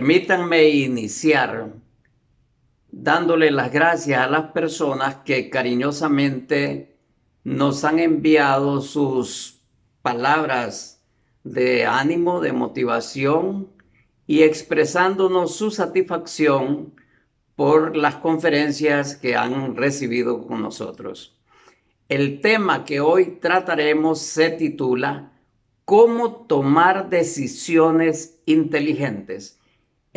Permítanme iniciar dándole las gracias a las personas que cariñosamente nos han enviado sus palabras de ánimo, de motivación y expresándonos su satisfacción por las conferencias que han recibido con nosotros. El tema que hoy trataremos se titula ¿Cómo tomar decisiones inteligentes?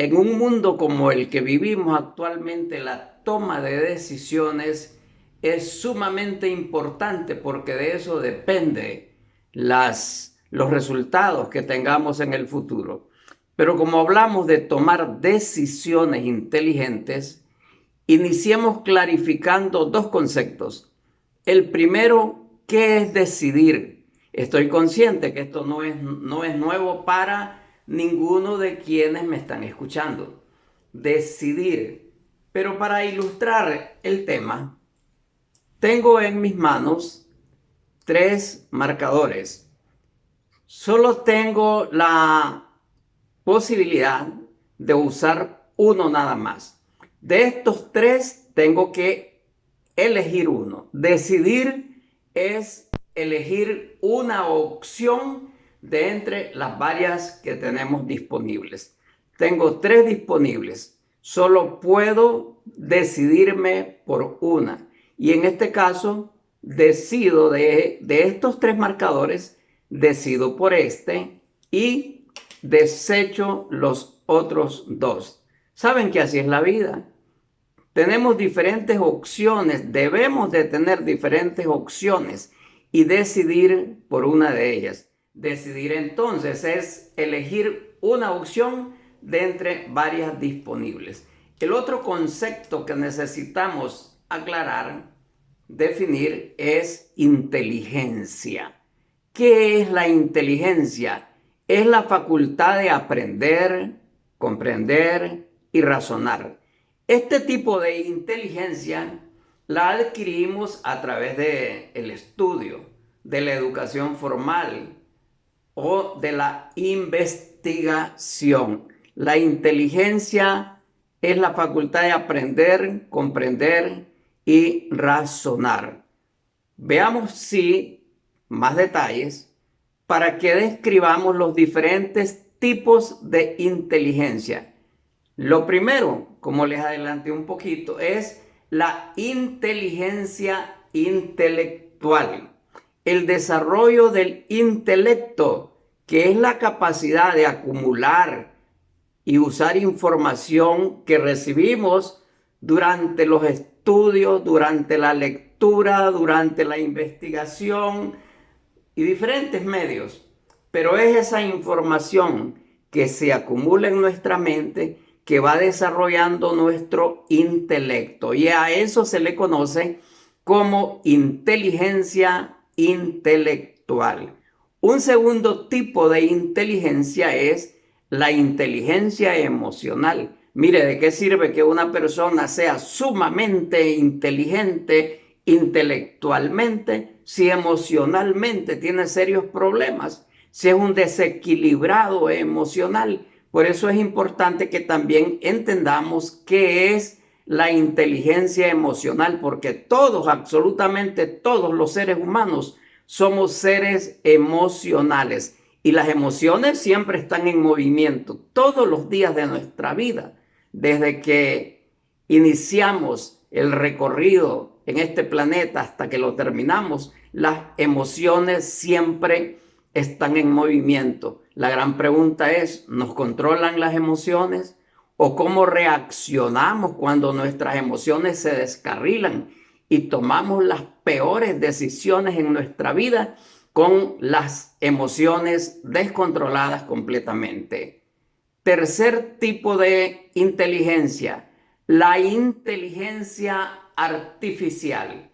En un mundo como el que vivimos actualmente, la toma de decisiones es sumamente importante porque de eso depende los resultados que tengamos en el futuro. Pero como hablamos de tomar decisiones inteligentes, iniciemos clarificando dos conceptos. El primero, ¿qué es decidir? Estoy consciente que esto no es nuevo para ninguno de quienes me están escuchando. Decidir. Pero para ilustrar el tema, tengo en mis manos 3 marcadores. Solo tengo la posibilidad de usar uno nada más. De estos 3 tengo que elegir uno. Decidir es elegir una opción de entre las varias que tenemos disponibles. Tengo 3 disponibles. Solo puedo decidirme por una. Y en este caso, decido de estos 3 marcadores, decido por este y desecho los otros 2. Saben que así es la vida. Tenemos diferentes opciones, debemos de tener diferentes opciones y decidir por una de ellas. Decidir entonces es elegir una opción de entre varias disponibles. El otro concepto que necesitamos aclarar, definir, es inteligencia. ¿Qué es la inteligencia? Es la facultad de aprender, comprender y razonar. Este tipo de inteligencia la adquirimos a través del estudio, de la educación formal o de la investigación. La inteligencia es la facultad de aprender, comprender y razonar. Veamos más detalles para que describamos los diferentes tipos de inteligencia. Lo primero, como les adelanté un poquito, es la inteligencia intelectual. El desarrollo del intelecto, que es la capacidad de acumular y usar información que recibimos durante los estudios, durante la lectura, durante la investigación y diferentes medios. Pero es esa información que se acumula en nuestra mente que va desarrollando nuestro intelecto. Y a eso se le conoce como inteligencia intelectual. Un segundo tipo de inteligencia es la inteligencia emocional. Mire, ¿de qué sirve que una persona sea sumamente inteligente intelectualmente si emocionalmente tiene serios problemas? Si es un desequilibrado emocional. Por eso es importante que también entendamos qué es la inteligencia emocional, porque todos, absolutamente todos los seres humanos somos seres emocionales y las emociones siempre están en movimiento todos los días de nuestra vida. Desde que iniciamos el recorrido en este planeta hasta que lo terminamos, las emociones siempre están en movimiento. La gran pregunta es, ¿nos controlan las emociones? ¿O cómo reaccionamos cuando nuestras emociones se descarrilan y tomamos las peores decisiones en nuestra vida con las emociones descontroladas completamente? Tercer tipo de inteligencia, la inteligencia artificial.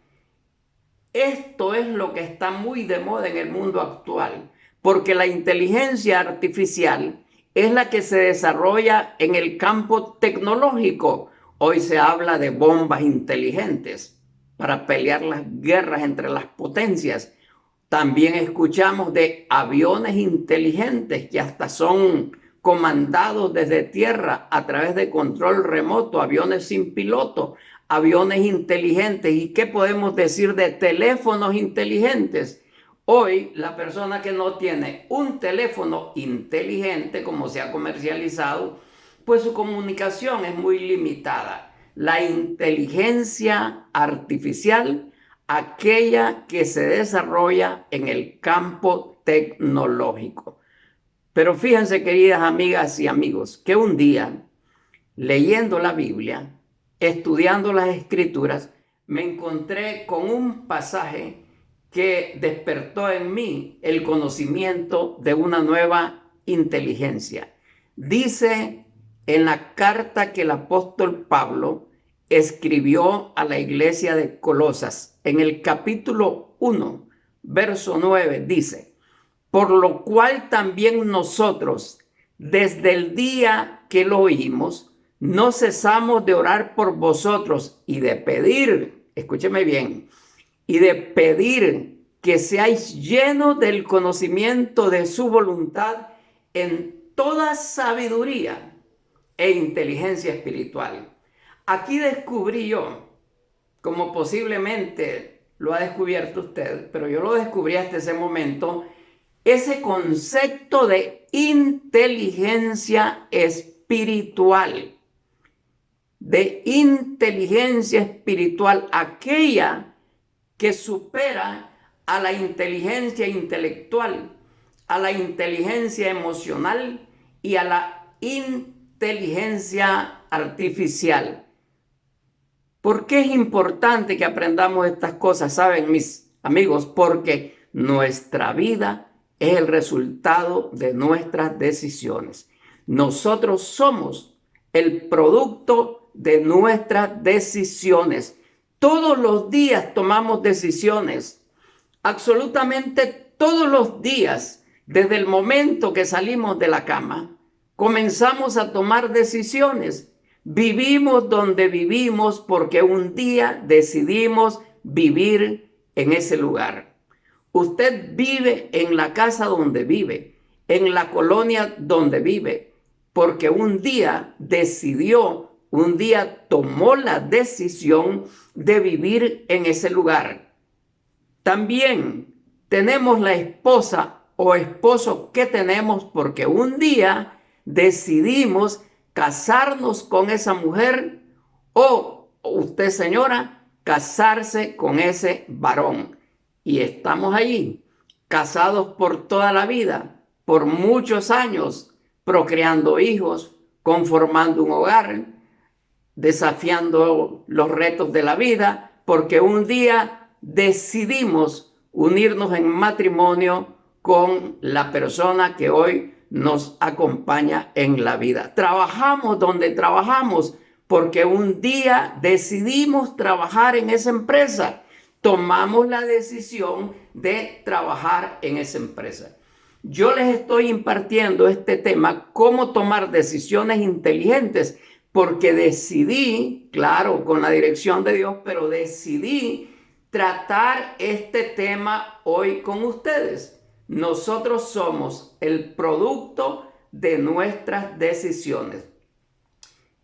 Esto es lo que está muy de moda en el mundo actual, porque la inteligencia artificial es la que se desarrolla en el campo tecnológico. Hoy se habla de bombas inteligentes para pelear las guerras entre las potencias. También escuchamos de aviones inteligentes que hasta son comandados desde tierra a través de control remoto, aviones sin piloto, aviones inteligentes. ¿Y qué podemos decir de teléfonos inteligentes? Hoy, la persona que no tiene un teléfono inteligente, como se ha comercializado, pues su comunicación es muy limitada. La inteligencia artificial, aquella que se desarrolla en el campo tecnológico. Pero fíjense, queridas amigas y amigos, que un día, leyendo la Biblia, estudiando las Escrituras, me encontré con un pasaje que despertó en mí el conocimiento de una nueva inteligencia. Dice en la carta que el apóstol Pablo escribió a la iglesia de Colosas, en el capítulo 1, verso 9, dice: por lo cual también nosotros, desde el día que lo oímos, no cesamos de orar por vosotros y de pedir, escúcheme bien, y de pedir que seáis llenos del conocimiento de su voluntad en toda sabiduría e inteligencia espiritual. Aquí descubrí yo, como posiblemente lo ha descubierto usted, pero yo lo descubrí hasta ese momento, ese concepto de inteligencia espiritual. De inteligencia espiritual, aquella que supera a la inteligencia intelectual, a la inteligencia emocional y a la inteligencia artificial. ¿Por qué es importante que aprendamos estas cosas? ¿Saben, mis amigos? Porque nuestra vida es el resultado de nuestras decisiones. Nosotros somos el producto de nuestras decisiones. Todos los días tomamos decisiones, absolutamente todos los días, desde el momento que salimos de la cama, comenzamos a tomar decisiones. Vivimos donde vivimos porque un día decidimos vivir en ese lugar. Usted vive en la casa donde vive, en la colonia donde vive, porque un día decidió, un día tomó la decisión de vivir en ese lugar. También tenemos la esposa o esposo que tenemos porque un día decidimos casarnos con esa mujer, o usted, señora, casarse con ese varón. Y estamos allí, casados por toda la vida, por muchos años, procreando hijos, conformando un hogar, desafiando los retos de la vida, porque un día decidimos unirnos en matrimonio con la persona que hoy nos acompaña en la vida. Trabajamos donde trabajamos porque un día decidimos trabajar en esa empresa. Tomamos la decisión de trabajar en esa empresa. Yo les estoy impartiendo este tema, cómo tomar decisiones inteligentes, porque decidí, claro, con la dirección de Dios, pero decidí tratar este tema hoy con ustedes. Nosotros somos el producto de nuestras decisiones.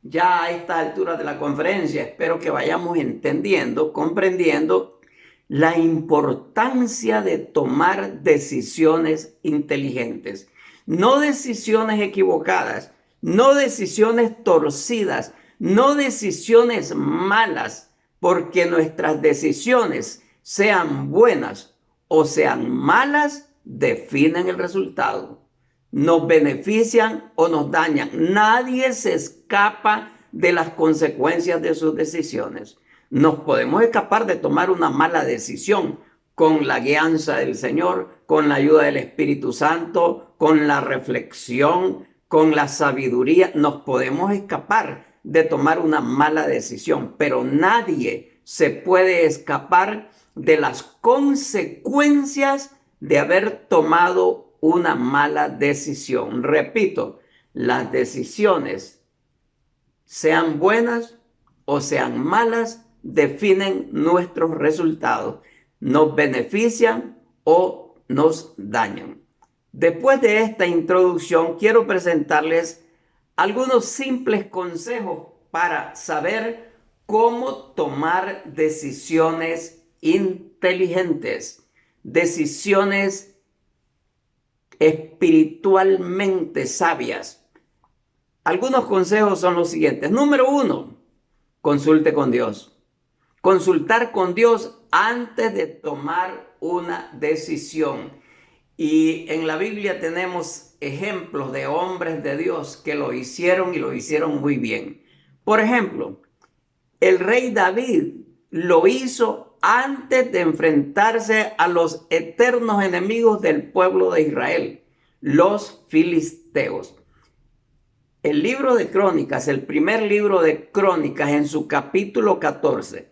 Ya a esta altura de la conferencia espero que vayamos entendiendo, comprendiendo la importancia de tomar decisiones inteligentes. No decisiones equivocadas, no decisiones torcidas, no decisiones malas, porque nuestras decisiones, sean buenas o sean malas, definen el resultado. Nos benefician o nos dañan. Nadie se escapa de las consecuencias de sus decisiones. Nos podemos escapar de tomar una mala decisión con la guianza del Señor, con la ayuda del Espíritu Santo, con la reflexión, con la sabiduría. Nos podemos escapar de tomar una mala decisión, pero nadie se puede escapar de las consecuencias de haber tomado una mala decisión. Repito, las decisiones, sean buenas o sean malas, definen nuestros resultados. Nos benefician o nos dañan. Después de esta introducción, quiero presentarles algunos simples consejos para saber cómo tomar decisiones inteligentes, decisiones espiritualmente sabias. Algunos consejos son los siguientes. Número 1, consulte con Dios. Consultar con Dios antes de tomar una decisión. Y en la Biblia tenemos ejemplos de hombres de Dios que lo hicieron y lo hicieron muy bien. Por ejemplo, el rey David lo hizo antes de enfrentarse a los eternos enemigos del pueblo de Israel, los filisteos. El libro de Crónicas, el primer libro de Crónicas, en su capítulo 14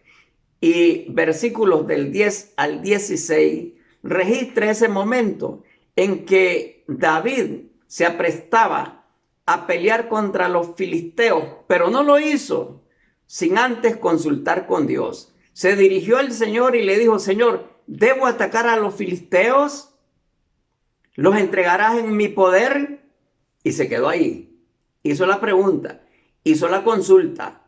y versículos del 10 al 16, registra ese momento en que David se aprestaba a pelear contra los filisteos, pero no lo hizo sin antes consultar con Dios. Se dirigió al Señor y le dijo: Señor, ¿debo atacar a los filisteos? ¿Los entregarás en mi poder? Y se quedó ahí. Hizo la pregunta, hizo la consulta,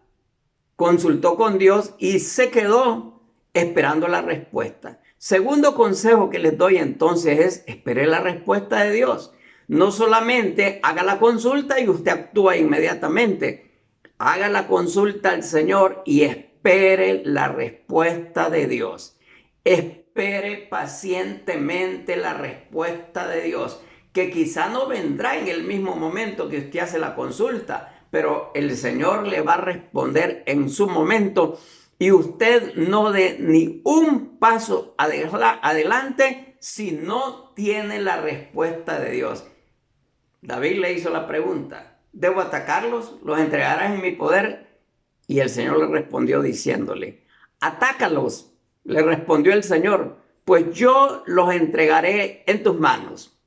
consultó con Dios y se quedó esperando la respuesta. Segundo consejo que les doy entonces es: espere la respuesta de Dios. No solamente haga la consulta y usted actúa inmediatamente. Haga la consulta al Señor y espere la respuesta de Dios. Espere pacientemente la respuesta de Dios, que quizá no vendrá en el mismo momento que usted hace la consulta, pero el Señor le va a responder en su momento y usted no dé ni un paso adelante si no tiene la respuesta de Dios. David le hizo la pregunta: ¿debo atacarlos? ¿Los entregarás en mi poder? Y el Señor le respondió diciéndole: atácalos. Le respondió el Señor: pues yo los entregaré en tus manos.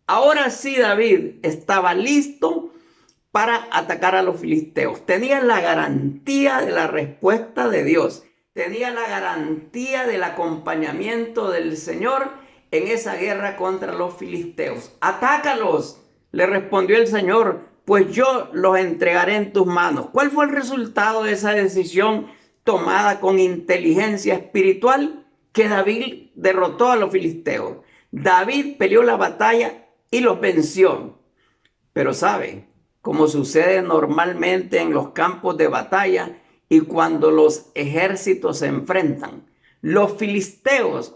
Ahora sí, David estaba listo para atacar a los filisteos. Tenía la garantía de la respuesta de Dios. Tenía la garantía del acompañamiento del Señor en esa guerra contra los filisteos. Atácalos, le respondió el Señor, pues yo los entregaré en tus manos. ¿Cuál fue el resultado de esa decisión tomada con inteligencia espiritual? Que David derrotó a los filisteos. David peleó la batalla y los venció. Pero sabe, como sucede normalmente en los campos de batalla y cuando los ejércitos se enfrentan, los filisteos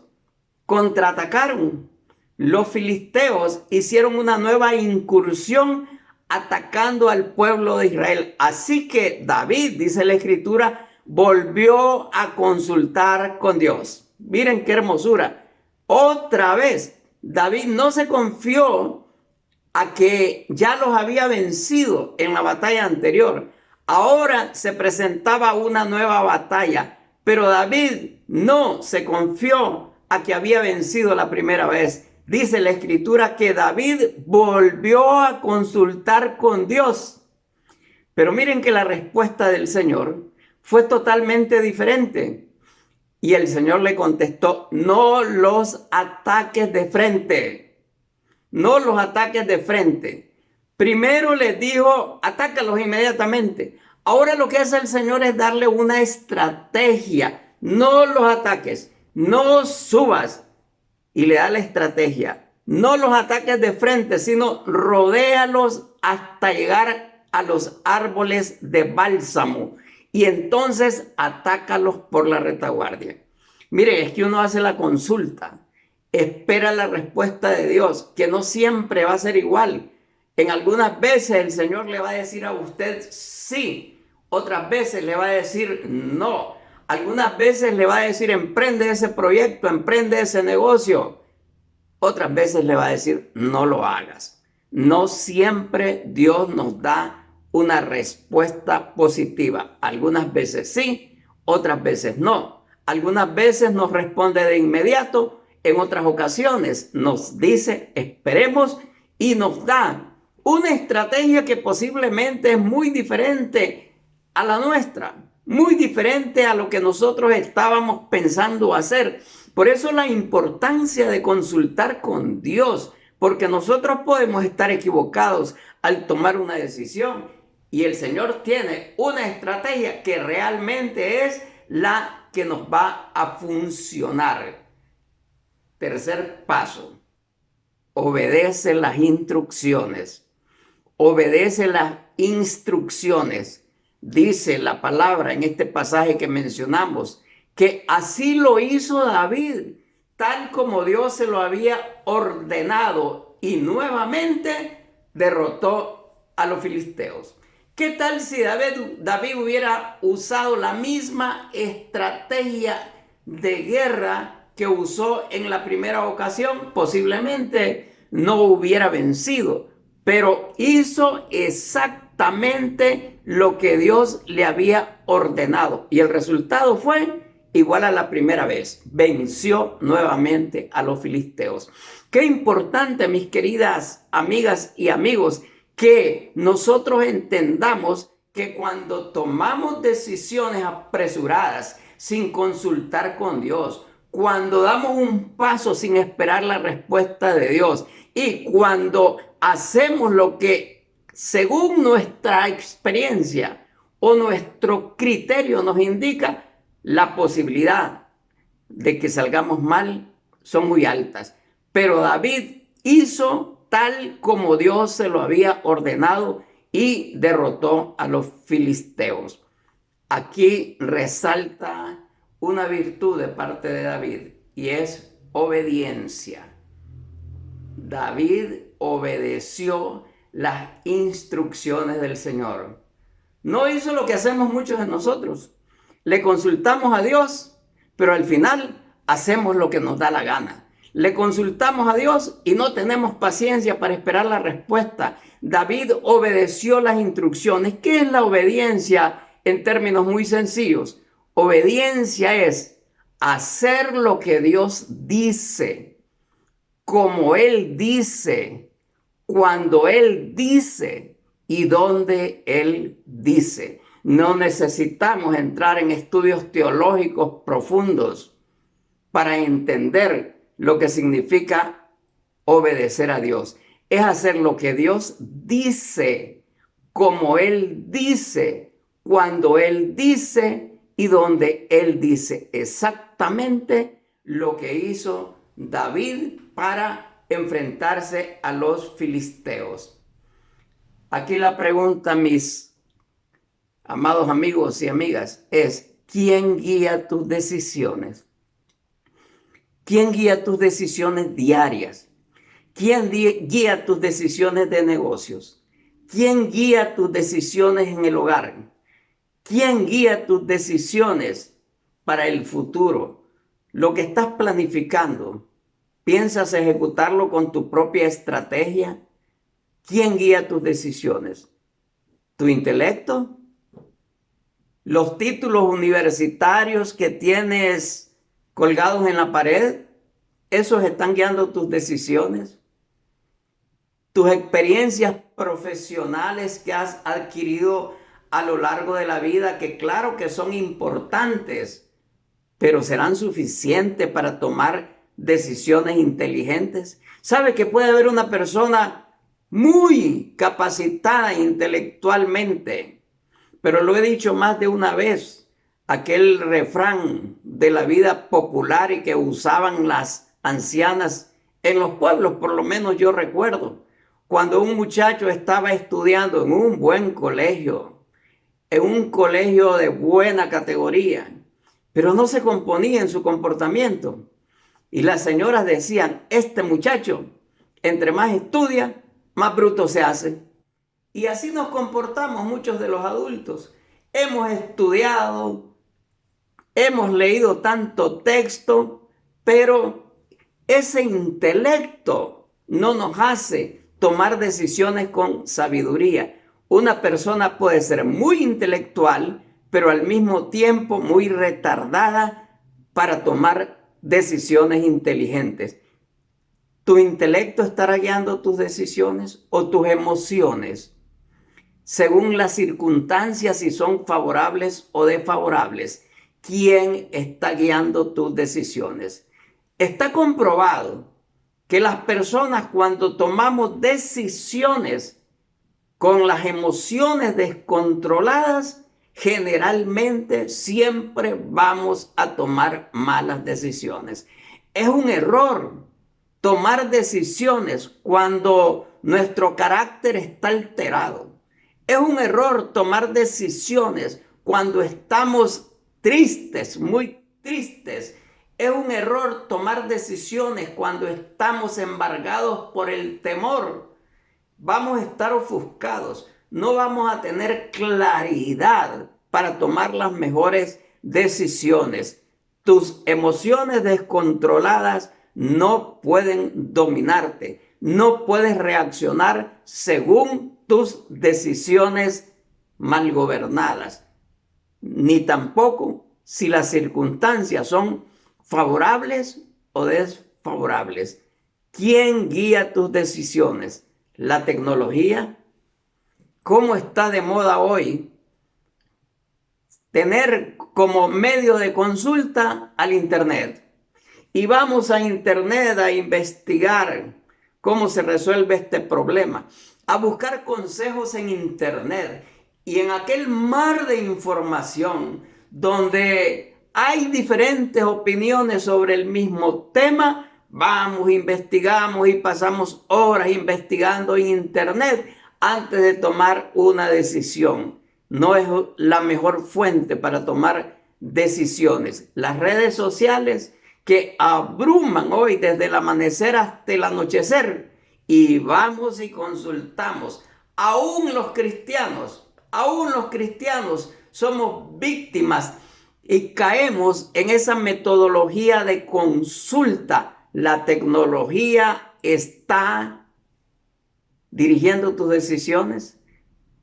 contraatacaron. Los filisteos hicieron una nueva incursión atacando al pueblo de Israel. Así que David, dice la Escritura, volvió a consultar con Dios. Miren qué hermosura. Otra vez, David no se confió a que ya los había vencido en la batalla anterior. Ahora se presentaba una nueva batalla, pero David no se confió a que había vencido la primera vez. Dice la Escritura que David volvió a consultar con Dios. Pero miren que la respuesta del Señor fue totalmente diferente. Y el Señor le contestó: no los ataques de frente. No los ataques de frente. Primero les dijo: atácalos inmediatamente. Ahora lo que hace el Señor es darle una estrategia. No los ataques, no subas. Y le da la estrategia: no los ataques de frente, sino rodéalos hasta llegar a los árboles de bálsamo. Y entonces atácalos por la retaguardia. Mire, es que uno hace la consulta, espera la respuesta de Dios, que no siempre va a ser igual. En algunas veces el Señor le va a decir a usted sí, otras veces le va a decir no. Algunas veces le va a decir: emprende ese proyecto, emprende ese negocio. Otras veces le va a decir: no lo hagas. No siempre Dios nos da una respuesta positiva. Algunas veces sí, otras veces no. Algunas veces nos responde de inmediato, en otras ocasiones nos dice: esperemos, y nos da una estrategia que posiblemente es muy diferente a la nuestra, muy diferente a lo que nosotros estábamos pensando hacer. Por eso la importancia de consultar con Dios, porque nosotros podemos estar equivocados al tomar una decisión y el Señor tiene una estrategia que realmente es la que nos va a funcionar. Tercer paso, obedece las instrucciones. Obedece las instrucciones. Dice la palabra en este pasaje que mencionamos, que así lo hizo David, tal como Dios se lo había ordenado, y nuevamente derrotó a los filisteos. ¿Qué tal si David hubiera usado la misma estrategia de guerra que usó en la primera ocasión? Posiblemente no hubiera vencido, pero hizo exactamente lo que Dios le había ordenado. Y el resultado fue igual a la primera vez. Venció nuevamente a los filisteos. Qué importante, mis queridas amigas y amigos, que nosotros entendamos que cuando tomamos decisiones apresuradas, sin consultar con Dios, cuando damos un paso sin esperar la respuesta de Dios y cuando hacemos lo que según nuestra experiencia o nuestro criterio nos indica, la posibilidad de que salgamos mal son muy altas. Pero David hizo tal como Dios se lo había ordenado y derrotó a los filisteos. Aquí resalta una virtud de parte de David y es obediencia. David obedeció las instrucciones del Señor. No hizo lo que hacemos muchos de nosotros. Le consultamos a Dios, pero al final hacemos lo que nos da la gana. Le consultamos a Dios y no tenemos paciencia para esperar la respuesta. David obedeció las instrucciones. ¿Qué es la obediencia en términos muy sencillos? Obediencia es hacer lo que Dios dice, como Él dice, cuando Él dice y donde Él dice. No necesitamos entrar en estudios teológicos profundos para entender lo que significa obedecer a Dios. Es hacer lo que Dios dice, como Él dice, cuando Él dice y donde Él dice. Exactamente lo que hizo David para enfrentarse a los filisteos. Aquí la pregunta, mis amados amigos y amigas, es: ¿quién guía tus decisiones? ¿Quién guía tus decisiones diarias? ¿Quién guía tus decisiones de negocios? ¿Quién guía tus decisiones en el hogar? ¿Quién guía tus decisiones para el futuro? Lo que estás planificando, ¿piensas ejecutarlo con tu propia estrategia? ¿Quién guía tus decisiones? ¿Tu intelecto? ¿Los títulos universitarios que tienes colgados en la pared? ¿Esos están guiando tus decisiones? ¿Tus experiencias profesionales que has adquirido a lo largo de la vida, que claro que son importantes, pero serán suficientes para tomar decisiones inteligentes? ¿Sabe que puede haber una persona muy capacitada intelectualmente, pero lo he dicho más de una vez, aquel refrán de la vida popular y que usaban las ancianas en los pueblos, por lo menos yo recuerdo, cuando un muchacho estaba estudiando en un buen colegio, en un colegio de buena categoría, pero no se componía en su comportamiento. Y las señoras decían: este muchacho, entre más estudia, más bruto se hace. Y así nos comportamos muchos de los adultos. Hemos estudiado, hemos leído tanto texto, pero ese intelecto no nos hace tomar decisiones con sabiduría. Una persona puede ser muy intelectual, pero al mismo tiempo muy retardada para tomar decisiones inteligentes. ¿Tu intelecto estará guiando tus decisiones o tus emociones? Según las circunstancias, si son favorables o desfavorables, ¿quién está guiando tus decisiones? Está comprobado que las personas cuando tomamos decisiones con las emociones descontroladas, generalmente siempre vamos a tomar malas decisiones. Es un error tomar decisiones cuando nuestro carácter está alterado. Es un error tomar decisiones cuando estamos tristes, muy tristes. Es un error tomar decisiones cuando estamos embargados por el temor. Vamos a estar ofuscados, no vamos a tener claridad para tomar las mejores decisiones. Tus emociones descontroladas no pueden dominarte, no puedes reaccionar según tus decisiones mal gobernadas, ni tampoco si las circunstancias son favorables o desfavorables. ¿Quién guía tus decisiones? ¿La tecnología? ¿Cómo está de moda hoy tener como medio de consulta al Internet? Y vamos a Internet a investigar cómo se resuelve este problema, a buscar consejos en Internet y en aquel mar de información donde hay diferentes opiniones sobre el mismo tema. Vamos, investigamos y pasamos horas investigando en Internet antes de tomar una decisión. No es la mejor fuente para tomar decisiones. Las redes sociales que abruman hoy desde el amanecer hasta el anochecer, y vamos y consultamos. Aún los cristianos somos víctimas y caemos en esa metodología de consulta. La tecnología está dirigiendo tus decisiones.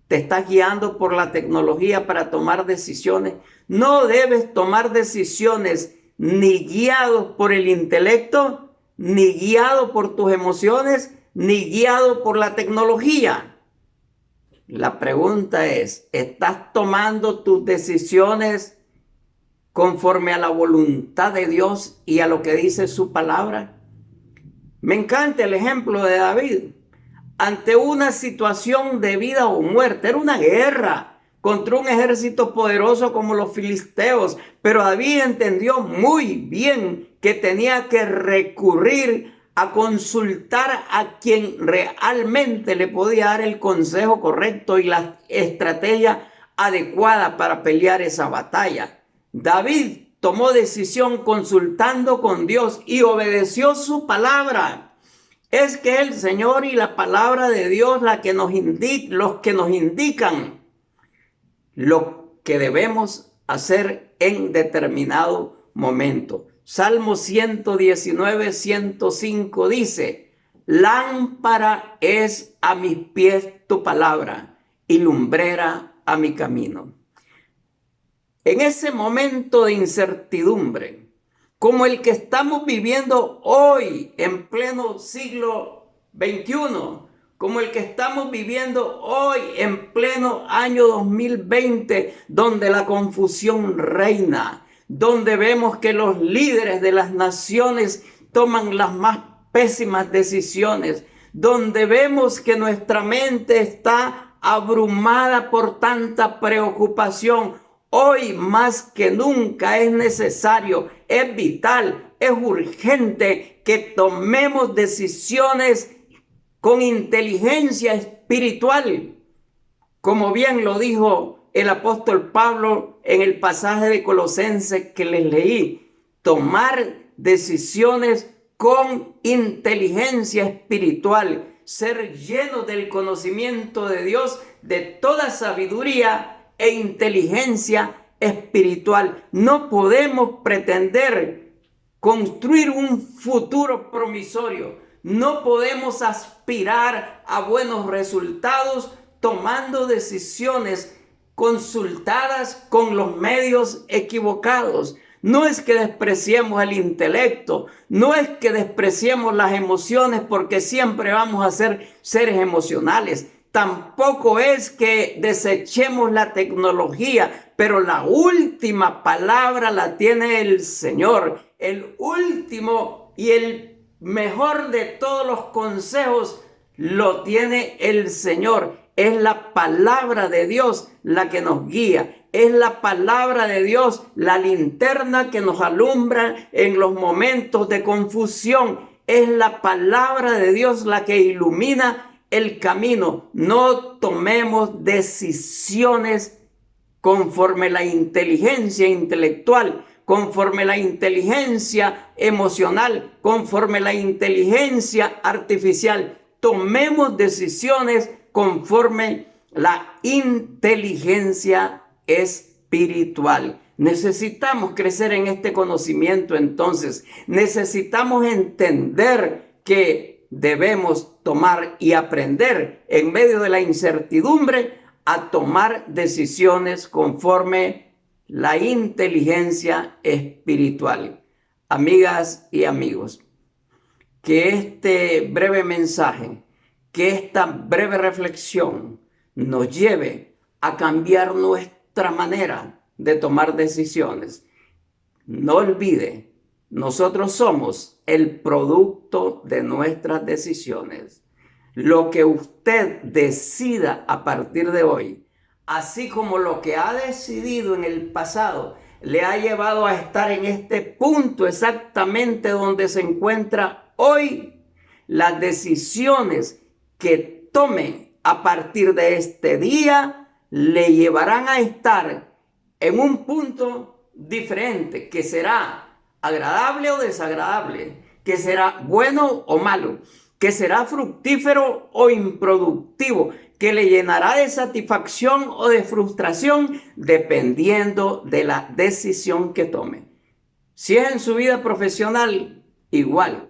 Te estás guiando por la tecnología para tomar decisiones. No debes tomar decisiones ni guiado por el intelecto, ni guiado por tus emociones, ni guiado por la tecnología. La pregunta es, ¿estás tomando tus decisiones conforme a la voluntad de Dios y a lo que dice su palabra? Me encanta el ejemplo de David. Ante una situación de vida o muerte, era una guerra contra un ejército poderoso como los filisteos, pero David entendió muy bien que tenía que recurrir a consultar a quien realmente le podía dar el consejo correcto y la estrategia adecuada para pelear esa batalla. David tomó decisión consultando con Dios y obedeció su palabra. Es que el Señor y la palabra de Dios los que nos indican lo que debemos hacer en determinado momento. Salmo 119, 105 dice: lámpara es a mis pies tu palabra y lumbrera a mi camino. En ese momento de incertidumbre, como el que estamos viviendo hoy en pleno siglo XXI, como el que estamos viviendo hoy en pleno año 2020, donde la confusión reina, donde vemos que los líderes de las naciones toman las más pésimas decisiones, donde vemos que nuestra mente está abrumada por tanta preocupación. Hoy más que nunca es necesario, es vital, es urgente que tomemos decisiones con inteligencia espiritual. Como bien lo dijo el apóstol Pablo en el pasaje de Colosenses que les leí, tomar decisiones con inteligencia espiritual, ser llenos del conocimiento de Dios, de toda sabiduría e inteligencia espiritual. No podemos pretender construir un futuro promisorio. No podemos aspirar a buenos resultados tomando decisiones consultadas con los medios equivocados. No es que despreciemos el intelecto, no es que despreciemos las emociones porque siempre vamos a ser seres emocionales. Tampoco es que desechemos la tecnología, pero la última palabra la tiene el Señor. El último y el mejor de todos los consejos lo tiene el Señor. Es la palabra de Dios la que nos guía. Es la palabra de Dios la linterna que nos alumbra en los momentos de confusión. Es la palabra de Dios la que ilumina el camino. No tomemos decisiones conforme la inteligencia intelectual, conforme la inteligencia emocional, conforme la inteligencia artificial. Tomemos decisiones conforme la inteligencia espiritual. Necesitamos crecer en este conocimiento, entonces. Necesitamos entender que debemos tomar y aprender en medio de la incertidumbre a tomar decisiones conforme la inteligencia espiritual. Amigas y amigos, que este breve mensaje, que esta breve reflexión nos lleve a cambiar nuestra manera de tomar decisiones. No olvide, nosotros somos el producto de nuestras decisiones. Lo que usted decida a partir de hoy, así como lo que ha decidido en el pasado, le ha llevado a estar en este punto exactamente donde se encuentra hoy. Las decisiones que tome a partir de este día le llevarán a estar en un punto diferente, que será agradable o desagradable, que será bueno o malo, que será fructífero o improductivo, que le llenará de satisfacción o de frustración, dependiendo de la decisión que tome. Si es en su vida profesional, igual.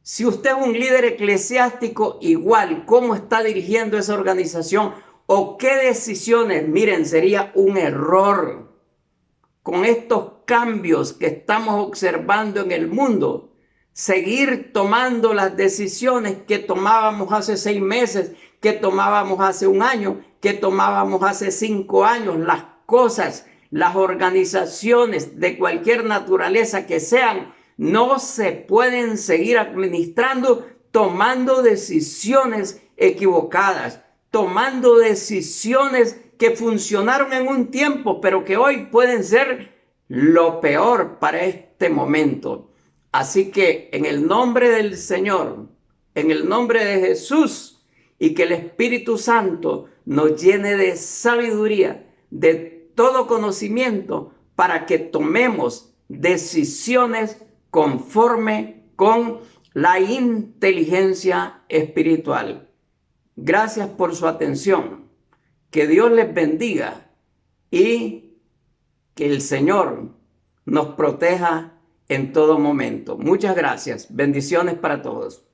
Si usted es un líder eclesiástico, igual. ¿Cómo está dirigiendo esa organización? ¿O qué decisiones? Miren, sería un error con estos cambios que estamos observando en el mundo, seguir tomando las decisiones que tomábamos hace 6 meses, que tomábamos hace 1 año, que tomábamos hace 5 años. Las cosas, las organizaciones de cualquier naturaleza que sean, no se pueden seguir administrando tomando decisiones equivocadas, tomando decisiones que funcionaron en un tiempo, pero que hoy pueden ser lo peor para este momento. Así que en el nombre del Señor, en el nombre de Jesús, y que el Espíritu Santo nos llene de sabiduría, de todo conocimiento, para que tomemos decisiones conforme con la inteligencia espiritual. Gracias por su atención. Que Dios les bendiga y que el Señor nos proteja en todo momento. Muchas gracias. Bendiciones para todos.